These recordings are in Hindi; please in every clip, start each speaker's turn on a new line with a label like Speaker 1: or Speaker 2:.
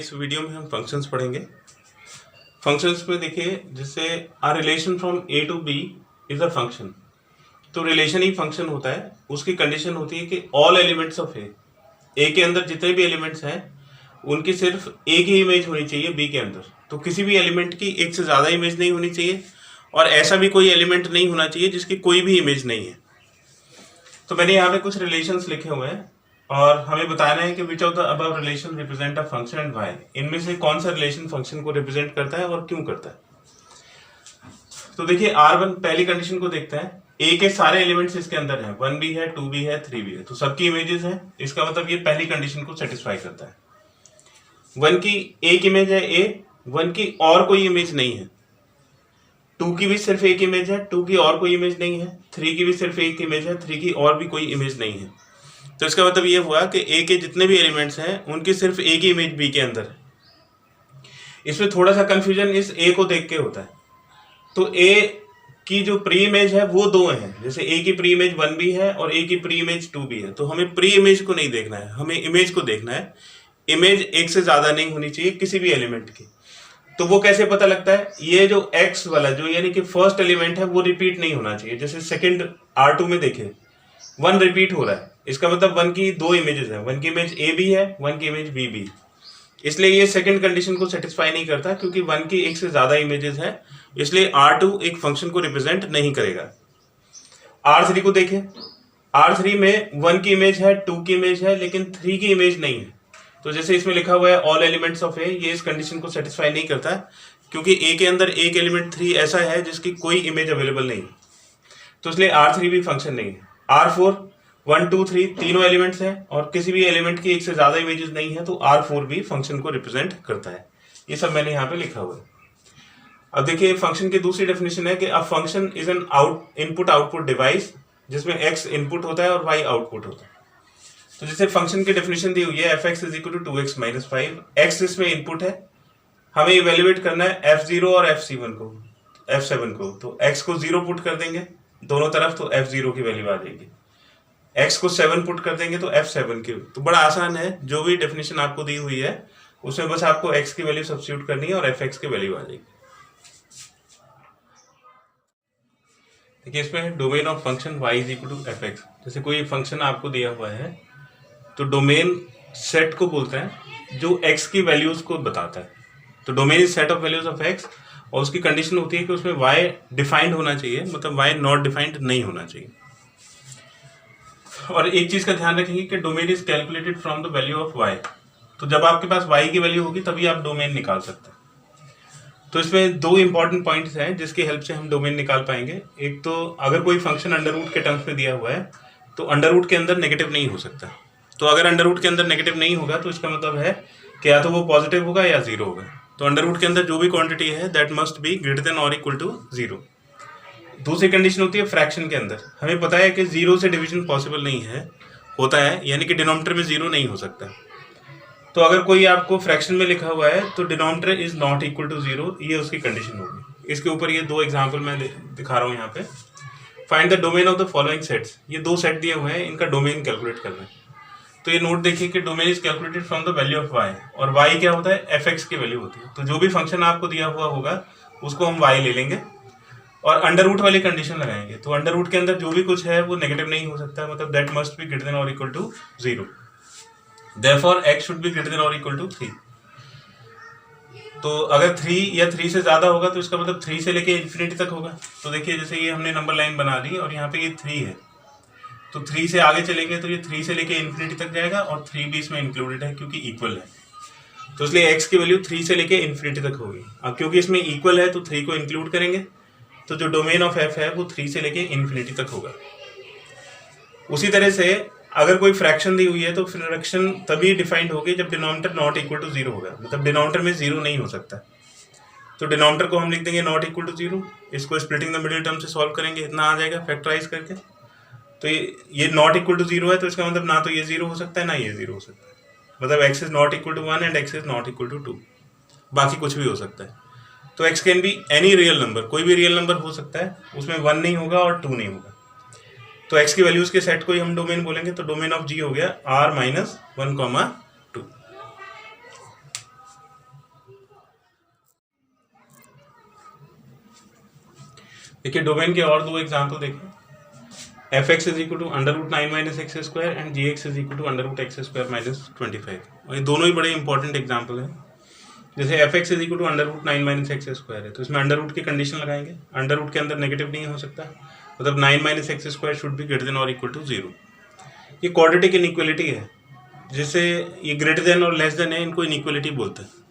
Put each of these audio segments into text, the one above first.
Speaker 1: इस वीडियो में हम फंक्शंस पढ़ेंगे। फंक्शंस में देखिए जैसे a relation from A to B is a function, तो रिलेशन ही फंक्शन होता है। उसकी कंडीशन होती है कि ऑल एलिमेंट्स ऑफ ए के अंदर जितने भी एलिमेंट्स हैं उनकी सिर्फ एक ही इमेज होनी चाहिए बी के अंदर। तो किसी भी एलिमेंट की एक से ज़्यादा इमेज नहीं होनी चाहिए और ऐसा भी कोई एलिमेंट नहीं होना चाहिए जिसकी कोई भी इमेज नहीं है। तो मैंने यहाँ पे कुछ रिलेशंस लिखे हुए हैं और हमें बताना है कि which of the above relation represent a function and why. इनमें से कौन सा रिलेशन फंक्शन को रिप्रेजेंट करता है और क्यों करता है। तो देखिए R1 पहली कंडीशन को देखते हैं। ए के सारे एलिमेंट्स इसके अंदर हैं, 1 भी है, 2 भी है, 3 भी है, तो सबकी इमेजेस हैं। इसका मतलब ये पहली कंडीशन को सेटिस्फाई करता है। 1 की एक इमेज है ए, 1 की और कोई इमेज नहीं है। 2 की भी सिर्फ एक इमेज है, 2 की और कोई इमेज नहीं है। 3 की भी सिर्फ एक इमेज है, 3 की और भी कोई इमेज नहीं है। तो इसका मतलब ये हुआ कि ए के जितने भी एलिमेंट्स हैं उनकी सिर्फ एक ही इमेज बी के अंदर है। इसमें थोड़ा सा कंफ्यूजन इस ए को देख के होता है। तो ए की जो प्री इमेज है वो दो हैं, जैसे ए की प्री इमेज 1 भी है और ए की प्री इमेज 2 भी है। तो हमें प्री इमेज को नहीं देखना है, हमें इमेज को देखना है। इमेज एक से ज्यादा नहीं होनी चाहिए किसी भी एलिमेंट की। तो वो कैसे पता लगता है, ये जो एक्स वाला जो यानी कि फर्स्ट एलिमेंट है वो रिपीट नहीं होना चाहिए। जैसे सेकंड R2 में देखें 1 रिपीट हो रहा है, इसका मतलब 1 की दो इमेजेस हैं, 1 की इमेज ए भी है, 1 की इमेज बी भी। इसलिए ये सेकंड कंडीशन को सेटिस्फाई नहीं करता क्योंकि 1 की एक से ज्यादा इमेजेस हैं, इसलिए R2 एक फंक्शन को रिप्रेजेंट नहीं करेगा। R3 को देखें, R3 में 1 की इमेज है, 2 की इमेज है, लेकिन 3 की इमेज नहीं है। तो जैसे इसमें लिखा हुआ है ऑल एलिमेंट्स ऑफ ए, ये इस कंडीशन को सेटिस्फाई नहीं करता क्योंकि ए के अंदर एक एलिमेंट 3 ऐसा है जिसकी कोई इमेज अवेलेबल नहीं है, तो इसलिए R3 भी फंक्शन नहीं है। R4 1 2 3 तीनों एलिमेंट्स हैं और किसी भी एलिमेंट की एक से ज्यादा इमेजेस नहीं है, तो R4 भी फंक्शन को रिप्रेजेंट करता है। ये सब मैंने यहाँ पे लिखा हुआ है। अब देखिए फंक्शन की दूसरी डेफिनेशन है कि a function is an input output device जिसमें x इनपुट होता है और y आउटपुट होता है। तो जैसे फंक्शन की डेफिनेशन दी हुई है f(x = 2x - 5), x इसमें इनपुट है, हमें इवेल्युएट करना है f0 और f7 को। तो x को 0 पुट कर देंगे दोनों तरफ तो f0 की वैल्यू आ जाएगी, x को 7 पुट कर देंगे तो f7 की। तो बड़ा आसान है, जो भी डेफिनेशन आपको दी हुई है उसमें बस आपको x की वैल्यू सब्स्टिट्यूट करनी है और fx की वैल्यू आ जाएगी। देखिए इसमें domain of function y = fx। जैसे कोई फंक्शन आपको दिया हुआ है तो डोमेन सेट को बोलते हैं जो x की वैल्यूज को बताता है। तो domain is set of values of x और उसकी कंडीशन होती है कि उसमें y डिफाइंड होना चाहिए, मतलब y नॉट डिफाइंड नहीं होना चाहिए। और एक चीज का ध्यान रखेंगे कि domain is calculated from the value of y। तो जब आपके पास y की वैल्यू होगी तभी आप डोमेन निकाल सकते हैं। तो इसमें दो इंपॉर्टेंट पॉइंट्स हैं जिसकी हेल्प से हम डोमेन निकाल पाएंगे। एक तो अगर कोई फंक्शन अंडर रूट के टर्म्स में दिया हुआ है तो अंडर रूट के अंदर नेगेटिव नहीं हो सकता। तो अगर अंडर रूट के अंदर नेगेटिव नहीं होगा तो इसका मतलब है कि या तो वो पॉजिटिव होगा या जीरो होगा। तो अंडर रूट के अंदर जो भी क्वांटिटी है that must be greater than और इक्वल टू 0। दूसरी कंडीशन होती है फ्रैक्शन के अंदर। हमें पता है कि 0 से डिवीजन पॉसिबल नहीं है, होता है, यानी कि डिनोमिनेटर में 0 नहीं हो सकता। तो अगर कोई आपको फ्रैक्शन में लिखा हुआ है तो denominator is not equal to 0, ये उसकी कंडीशन होगी। इसके ऊपर ये दो एग्जाम्पल मैं दिखा रहा हूँ यहाँ पे। Find the domain of the following sets. ये दो सेट दिए हुए हैं, इनका डोमेन कैलकुलेट करना है। तो ये नोट देखिए कि domain is calculated from the value of y, और y क्या होता है, fx की वैल्यू होती है। तो जो भी फंक्शन आपको दिया हुआ होगा उसको हम y ले लेंगे और अंडर रूट वाली कंडीशन लगाएंगे। तो अंडर रूट के अंदर जो भी कुछ है वो नेगेटिव नहीं हो सकता, मतलब that must be greater than और equal to 0। Therefore x should be greater than or equal to 3। तो अगर 3 या 3 से ज्यादा होगा तो इसका मतलब 3 से लेके इन्फिनिटी तक होगा। तो देखिए जैसे ये हमने नंबर लाइन बना दी और यहाँ पे ये 3 है, तो 3 से आगे चलेंगे तो ये 3 से लेके इन्फिनिटी तक जाएगा और 3 भी इसमें इंक्लूडेड है क्योंकि इक्वल है। तो इसलिए x की वैल्यू 3 से लेके इन्फिनिटी तक होगी। अब क्योंकि इसमें इक्वल है तो 3 को इंक्लूड करेंगे, तो जो डोमेन ऑफ f है वो 3 से लेके इन्फिनिटी तक होगा। उसी तरह से अगर कोई फ्रैक्शन दी हुई है तो फ्रैक्शन तभी डिफाइंड होगी जब डिनोमिनेटर नॉट इक्वल टू 0 होगा, मतलब डिनोमिनेटर में 0 नहीं हो सकता। तो डिनोमिनेटर को हम लिख देंगे नॉट इक्वल टू 0। इसको स्प्लिटिंग द मिडिल टर्म से सॉल्व करेंगे, इतना आ जाएगा फैक्टराइज करके। तो ये नॉट इक्वल टू 0 है, तो इसका मतलब ना तो ये 0 हो सकता है ना ये 0 हो सकता है, मतलब x is not equal to 1 and x is not equal to 2, बाकी कुछ भी हो सकता है। तो x can be any real number, कोई भी रियल नंबर हो सकता है, उसमें 1 नहीं होगा और 2 नहीं होगा। तो x की वैल्यूज के सेट को ही हम डोमेन बोलेंगे। तो डोमेन ऑफ g हो गया R - 1, 2। देखिए डोमेन के और दो एग्जाम्पल देखिए, f x is equal to under root 9 minus x square and g x is equal to under root x square minus 25। और ये दोनों ही बड़े इंपॉर्टेंट एग्जाम्पल हैं। जैसे f x is equal to under root 9 minus x square है, तो इसमें अंडर रूट की कंडीशन लगाएंगे, अंडर रूट के अंदर नेगेटिव नहीं हो सकता, मतलब 9 minus x square should be greater than और इक्वल टू 0। ये क्वाड्रेटिक इनइक्वलिटी है, जिसे ये ग्रेटर देन और लेस देन है, इनको इनइक्वलिटी बोलते हैं।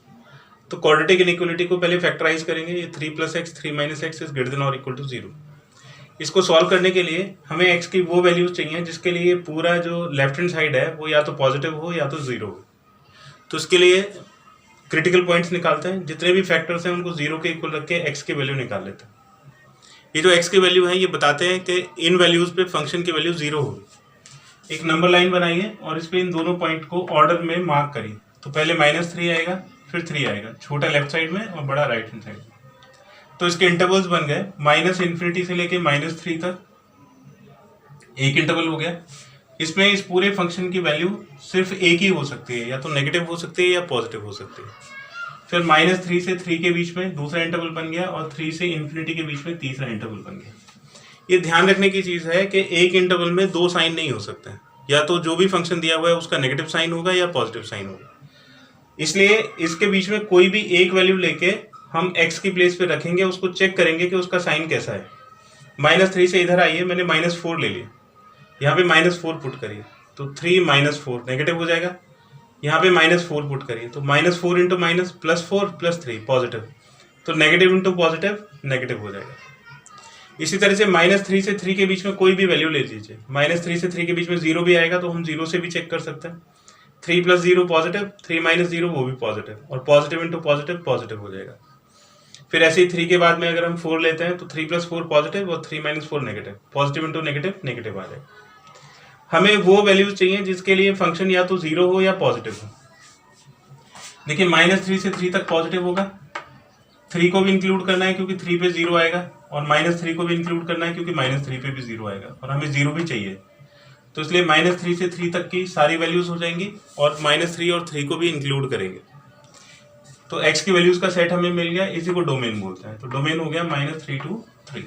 Speaker 1: तो क्वाड्रेटिक इनइक्वलिटी को पहले फैक्टराइज करेंगे, ये 3 plus x 3 minus x is greater than और इक्वल टू 0। इसको सॉल्व करने के लिए हमें एक्स की वो वैल्यूज चाहिए जिसके लिए पूरा जो लेफ्ट हैंड साइड है वो या तो पॉजिटिव हो या तो 0 हो। तो इसके लिए क्रिटिकल पॉइंट्स निकालते हैं, जितने भी फैक्टर्स हैं उनको 0 के इक्वल रख के एक्स की वैल्यू निकाल लेते हैं। ये जो एक्स की वैल्यू है ये बताते हैं कि इन वैल्यूज पे फंक्शन की वैल्यू 0 होगी। एक नंबर लाइन बनाइए और इस पे इन दोनों पॉइंट को ऑर्डर में मार्क करिए। तो पहले -3 आएगा, फिर 3 आएगा, छोटा लेफ्ट साइड में और बड़ा राइट हैंड साइड में। तो इसके इंटरवल्स बन गए -∞ से लेके -3 तक, एक इंटरवल हो गया। इसमें इस पूरे फंक्शन की वैल्यू सिर्फ एक ही हो सकती है, या तो नेगेटिव हो सकती है या पॉजिटिव हो सकती है। फिर -3 से 3 के बीच में दूसरा इंटरवल बन गया और 3 से इन्फिनिटी के बीच में तीसरा इंटरवल बन गया। ये ध्यान रखने की चीज़ है कि एक इंटरवल में दो साइन नहीं हो सकते, या तो जो भी फंक्शन दिया हुआ है उसका नेगेटिव साइन होगा या पॉजिटिव साइन होगा। इसलिए इसके बीच में कोई भी एक वैल्यू लेके हम x की प्लेस पे रखेंगे, उसको चेक करेंगे कि उसका साइन कैसा है। -3 से इधर आइए, मैंने -4 ले लिया, यहाँ पे -4 पुट करिए तो 3 - 4 नेगेटिव हो जाएगा। यहाँ पे -4 पुट करिए तो -4 इंटू माइनस +4 +3 पॉजिटिव, तो नेगेटिव इंटू पॉजिटिव नेगेटिव हो जाएगा। इसी तरह से -3 से 3 के बीच में कोई भी वैल्यू ले लीजिए, -3 से 3 के बीच में 0 भी आएगा तो हम 0 से भी चेक कर सकते हैं। 3 + 0 पॉजिटिव, 3 - 0 वो भी पॉजिटिव, और पॉजिटिव इंटू पॉजिटिव पॉजिटिव हो जाएगा। फिर ऐसे ही 3 के बाद में अगर हम 4 लेते हैं तो 3 + 4 पॉजिटिव और 3 - 4 negative, positive into negative negative आ जाएगा। हमें वो वैल्यूज चाहिए जिसके लिए फंक्शन या तो 0 हो या पॉजिटिव हो। देखिए -3 से 3 तक पॉजिटिव होगा, 3 को भी इंक्लूड करना है क्योंकि 3 पे 0 आएगा, और -3 को भी इंक्लूड करना है क्योंकि -3 पे भी 0 आएगा, और हमें 0 भी चाहिए। तो इसलिए -3 से 3 तक की सारी वैल्यूज हो जाएंगी और -3 और 3 को भी इंक्लूड करेंगे। तो x की वैल्यूज का सेट हमें मिल गया, इसी को डोमेन बोलते हैं। तो डोमेन हो गया -3 to 3।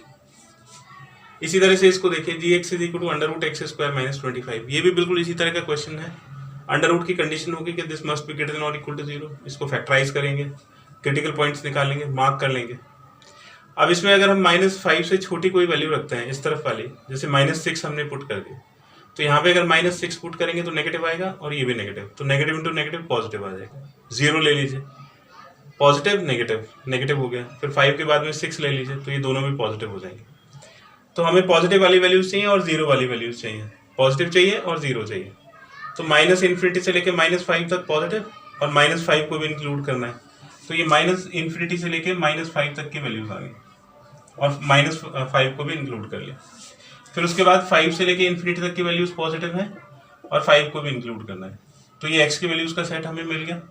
Speaker 1: इसी तरह से इसको देखिए, g x is equal to under root x square minus 25। ये भी बिल्कुल इसी तरह का क्वेश्चन है। अंडर रूट की कंडीशन होगी कि this must be greater than और इक्वल टू 0। इसको फैक्टराइज करेंगे, क्रिटिकल पॉइंट्स निकालेंगे, मार्क कर लेंगे। अब इसमें अगर हम -5 से छोटी कोई वैल्यू रखते हैं, इस तरफ वाली, जैसे -6 हमने पुट कर दी, तो यहाँ पे अगर -6 पुट करेंगे तो नेगेटिव आएगा और ये भी नेगेटिव, तो नेगेटिव इंटू नेगेटिव पॉजिटिव आ जाएगा। 0 ले लीजिए, पॉजिटिव नेगेटिव नेगेटिव हो गया। फिर 5 के बाद में 6 ले लीजिए, तो ये दोनों भी पॉजिटिव हो जाएंगे। तो हमें पॉजिटिव वाली वैल्यूज चाहिए और 0 वाली वैल्यूज चाहिए, पॉजिटिव चाहिए और 0 चाहिए। तो -∞ से लेके -5 तक पॉजिटिव, और -5 को भी इंक्लूड करना है, तो ये -∞ से लेके -5 तक की वैल्यूज आ गई, और -5 को भी इंक्लूड कर लिया। फिर उसके बाद 5 से लेके इन्फिनिटी तक की वैल्यूज पॉजिटिव है और 5 को भी इंक्लूड करना है। तो ये x की वैल्यूज का सेट हमें मिल गया।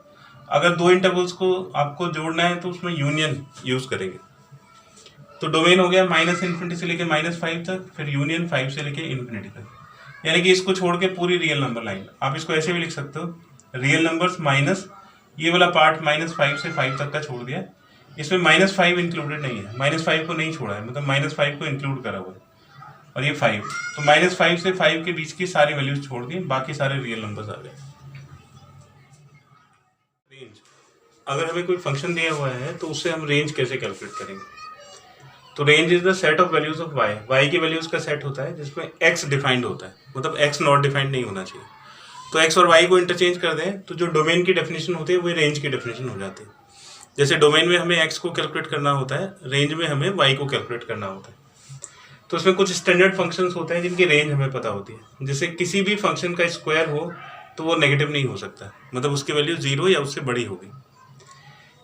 Speaker 1: अगर दो इंटरवल्स को आपको जोड़ना है तो उसमें यूनियन यूज करेंगे। तो डोमेन हो गया -∞ से लेके -5 तक, फिर यूनियन 5 से लेके इन्फिनिटी तक, यानी कि इसको छोड़ के पूरी रियल नंबर लाइन। आप इसको ऐसे भी लिख सकते हो, रियल नंबर्स माइनस ये वाला पार्ट -5 से 5 तक का छोड़ दिया। इसमें -5 इंक्लूडेड नहीं है, -5 को नहीं छोड़ा है, मतलब -5 को इंक्लूड करा हुआ है, और ये 5, तो -5 से 5 के बीच की सारी वैल्यूज छोड़ दी, बाकी सारे रियल नंबर्स आ गए। रेंज, अगर हमें कोई फंक्शन दिया हुआ है तो उससे हम रेंज कैसे कैलकुलेट करेंगे? तो range is the set of values of y की वैल्यूज का सेट होता है जिसमें x डिफाइंड होता है, मतलब x नॉट डिफाइंड नहीं होना चाहिए। तो x और y को इंटरचेंज कर दें तो जो डोमेन की डेफिनेशन होती है वो रेंज की डेफिनेशन हो जाती है। जैसे डोमेन में हमें x को कैलकुलेट करना होता है, रेंज में हमें y को कैलकुलेट करना होता है। तो उसमें कुछ स्टैंडर्ड फंक्शंस होते हैं जिनकी रेंज हमें पता होती है। जैसे किसी भी फंक्शन का स्क्वायर हो तो वो नेगेटिव नहीं हो सकता, मतलब उसकी वैल्यू 0 या उससे बड़ी होगी।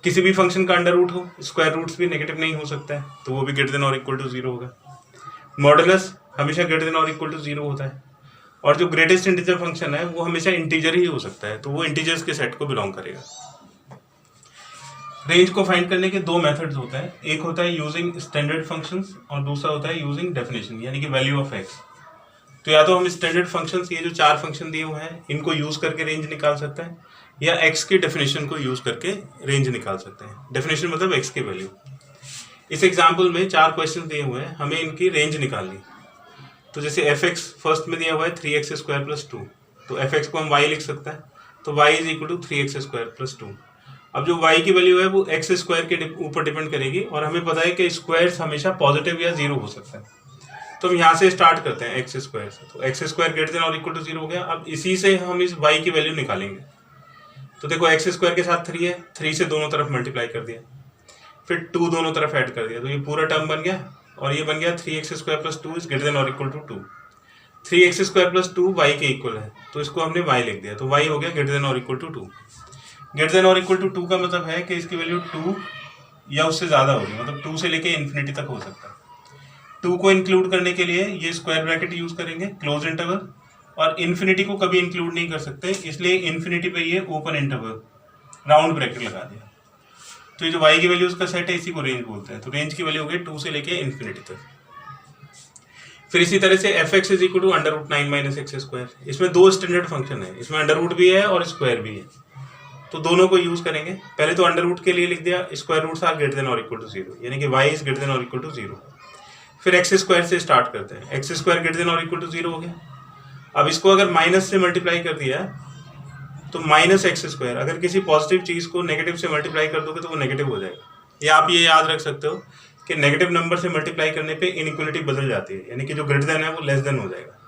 Speaker 1: किसी भी फंक्शन का अंडर रूट हो, स्क्वायर रूट्स भी नेगेटिव नहीं हो सकता है, तो वो भी ग्रेटर देन और इक्वल टू 0 होगा। मॉडुलस हमेशा ग्रेटर देन और इक्वल टू 0 होता है, और जो ग्रेटेस्ट इंटीजर फंक्शन है वो हमेशा इंटीजर ही हो सकता है, तो वो इंटीजर्स के सेट को बिलोंग करेगा। रेंज को फाइंड करने के दो मेथड्स होते हैं, एक होता है यूजिंग स्टैंडर्ड फंक्शंस और दूसरा होता है यूजिंग डेफिनेशन, यानी कि वैल्यू ऑफ x। तो या तो हम स्टैंडर्ड फंक्शंस, ये जो 4 फंक्शन दिए हुए हैं, इनको यूज करके रेंज निकाल सकते हैं, या x की डेफिनेशन को यूज करके रेंज निकाल सकते हैं। डेफिनेशन मतलब x की वैल्यू। इस एग्जाम्पल में 4 क्वेश्चन दिए हुए हैं, हमें इनकी रेंज निकालनी। तो जैसे एफ एक्स फर्स्ट में दिया हुआ है 3x² + 2, तो एफ एक्स को हम y लिख सकते हैं, तो y = 3x² + 2। अब जो y की वैल्यू है वो x² के ऊपर डिपेंड करेगी, और हमें पता है कि स्क्वायर्स हमेशा पॉजिटिव या 0 हो सकता है। तो हम यहाँ से स्टार्ट करते हैं x² से, तो x² > 0 हो गया। अब इसी से हम इस y की वैल्यू निकालेंगे। तो देखो x² के साथ 3 है, 3 से दोनों तरफ मल्टीप्लाई कर दिया, फिर 2 दोनों तरफ ऐड कर दिया, तो ये पूरा टर्म बन गया, और ये बन गया 3x² + 2 > 2। 3x² + 2 y के इक्वल है, तो इसको हमने y लिख दिया, तो y हो गया > 2। > 2 का मतलब है कि इसकी वैल्यू 2 या उससे ज़्यादा होगी, मतलब 2 से लेके इन्फिनिटी तक हो सकता है। 2 को इंक्लूड करने के लिए ये स्क्वायर ब्रैकेट यूज़ करेंगे, क्लोज इंटरवल, और इन्फिनिटी को कभी इंक्लूड नहीं कर सकते, इसलिए इन्फिनिटी पे ये ओपन इंटरवल राउंड ब्रैकेट लगा दिया। तो ये जो y की वैल्यूज का सेट है इसी को रेंज बोलते हैं। तो रेंज की वैल्यू हो गई 2 से लेके इन्फिनिटी तक। फिर इसी तरह से f(x) = √9 - x²। इसमें 2 स्टैंडर्ड फंक्शन है, इसमें अंडर रूट भी है और स्क्वायर भी है, तो दोनों को यूज करेंगे। पहले तो अंडर रूट के लिए लिख दिया स्क्वायर रूट्स आर > 0, यानी कि y > 0। फिर x² से स्टार्ट करते हैं, x² > 0 हो गया। अब इसको अगर माइनस से मल्टीप्लाई कर दिया तो -x², अगर किसी पॉजिटिव चीज़ को नेगेटिव से मल्टीप्लाई कर दोगे तो वो नेगेटिव हो जाएगा। या आप ये याद रख सकते हो कि नेगेटिव नंबर से मल्टीप्लाई करने पे इनइक्वलिटी बदल जाती है, यानी कि जो ग्रेटर देन है वो लेस देन हो जाएगा।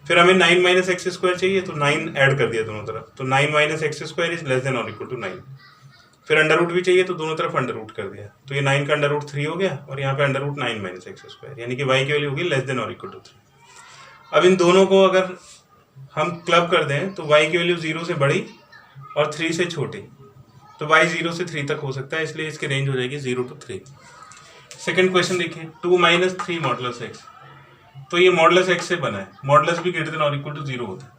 Speaker 1: फिर हमें 9 - x² चाहिए, तो 9 ऐड कर दिया दोनों तरफ, तो 9 - x² > 9। फिर अंडर रूट भी चाहिए, तो दोनों तरफ अंडर रूट कर दिया, तो ये 9 का अंडर रूट 3 हो गया, और यहाँ पे अंडर रूट 9 - x², यानी कि y की वैल्यू होगी < 3। अब इन दोनों को अगर हम क्लब कर दें तो y की वैल्यू 0 से बड़ी और 3 से छोटी, तो y 0 से 3 तक हो सकता है, इसलिए इसकी रेंज हो जाएगी 0 to 3। सेकंड क्वेश्चन देखिए, 2 - 3 मॉडुलस x, तो ये मॉडुलस x से बना है, मॉडुलस भी > 0 होता है।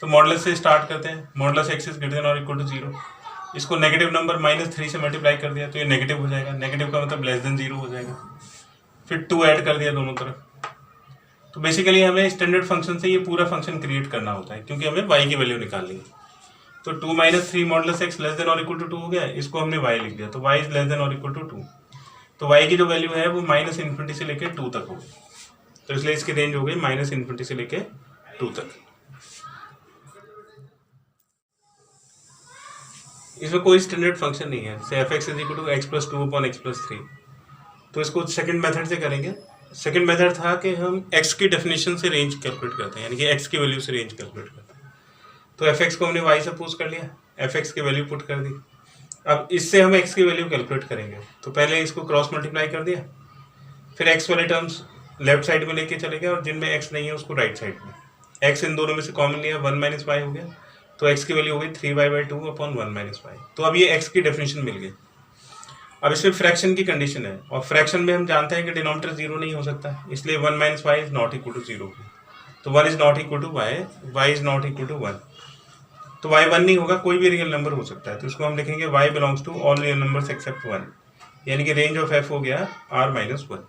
Speaker 1: तो मॉडुलस से स्टार्ट करते हैं, मॉडुलस x > 0। इसको नेगेटिव नंबर -3 से मल्टीप्लाई कर दिया, तो ये नेगेटिव हो जाएगा, नेगेटिव का मतलब <0 हो जाएगा। फिर 2 ऐड कर दिया दोनों तरफ। तो बेसिकली हमें स्टैंडर्ड फंक्शन से ये पूरा फंक्शन क्रिएट करना होता है, क्योंकि हमें y की वैल्यू निकालनी है। तो 2 - 3 मॉडुलस x < 2 हो गया, इसको हमने y लिख दिया, तो y < 2। तो y की जो वैल्यू है वो -∞ से लेके 2 तक होगी, तो इसलिए इसकी रेंज हो गई -∞ से लेके 2 तक। इसमें कोई स्टैंडर्ड फंक्शन नहीं है, जैसे f(x) = x + 2 / x + 3, तो इसको सेकंड मेथड से करेंगे। सेकंड मेथड था कि हम x की डेफिनेशन से रेंज कैलकुलेट करते हैं, यानी कि x की वैल्यू से रेंज कैलकुलेट करते हैं। तो f(x) को हमने y सपोज कर लिया, f(x) की वैल्यू पुट कर दी। अब इससे हम x की वैल्यू कैलकुलेट करेंगे, तो पहले इसको क्रॉस मल्टीप्लाई कर दिया, फिर x वाले टर्म्स लेफ्ट साइड में लेके चले गए, और जिनमें x नहीं है उसको राइट साइड में। x इन दोनों में से कॉमन लिया, 1 - y हो गया, तो x की वैल्यू हो गई 3y/2 / 1 - y। तो अब ये x की डेफिनेशन मिल गई। अब इसमें फ्रैक्शन की कंडीशन है, और फ्रैक्शन में हम जानते हैं कि डिनोमिनेटर 0 नहीं हो सकता, इसलिए 1 - y ≠ = 0। तो 1 = y, y ≠ 1, तो y 1 नहीं होगा, कोई भी रियल नंबर हो सकता है, तो इसको हम लिखेंगे y belongs to all real numbers except 1, यानी कि रेंज ऑफ f हो गया r - 1।